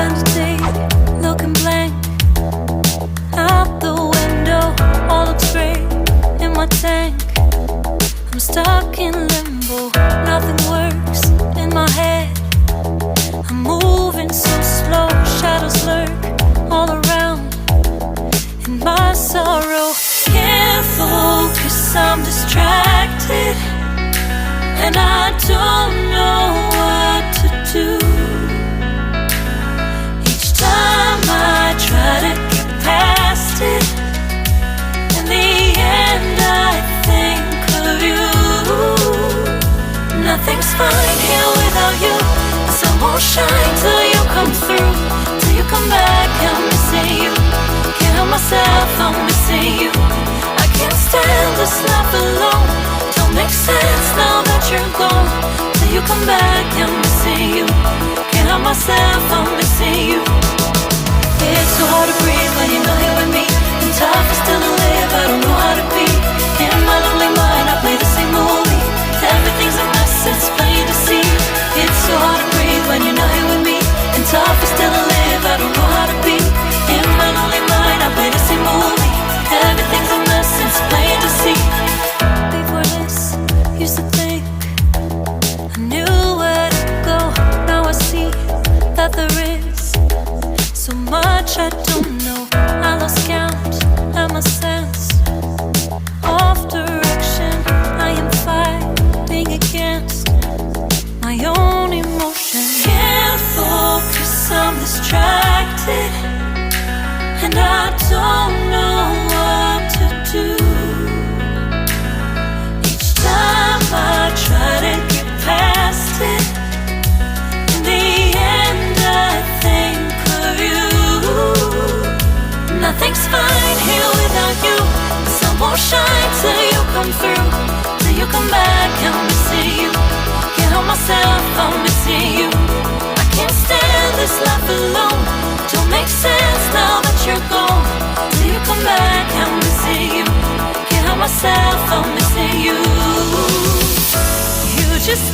spend a day looking blank out the window. All looks great in my tank. I'm stuck in limbo. Nothing works in my head. I'm moving so slow. Shadows lurk all around in my sorrow. Can't focus, I'm distracted, and I don't know what to do. Each time I try to get past it, in the end I think of you. Nothing's fine here without you. The sun won't shine till you come through. Till you come back, I'm missing you. Can't help myself, I'm missing you. I can't stand this life alone. Don't make sense now that you're gone. Till you come back, I'm missing you. Can't help myself, I'm missing you. It's so hard to breathe when you're not here with me. And tough is still to live, I don't know how to be. In my lonely mind, I play the same movie. Everything's a mess, it's plain to see. It's so hard to breathe when you're not here with me. And tough is still to live, I don't know how to be. In my lonely mind, I play the same movie. Everything's a mess, it's plain to see. Before this, used to think I knew where to go. Now I see that there is so much I don't know. I lost count and my sense of direction. I am fighting against my own emotion. Can't focus, I'm distracted, and I don't know what to do. Each time I try to get past it, in the end I think of you. Nothing's fine here without you. The sun won't shine till you come through. Till you come back, I'm missing you. Can't help myself, I'm missing you. I can't stand this life alone. Don't make sense now that you're gone. Till you come back, I'm missing you. Can't help myself, I'm missing you. You just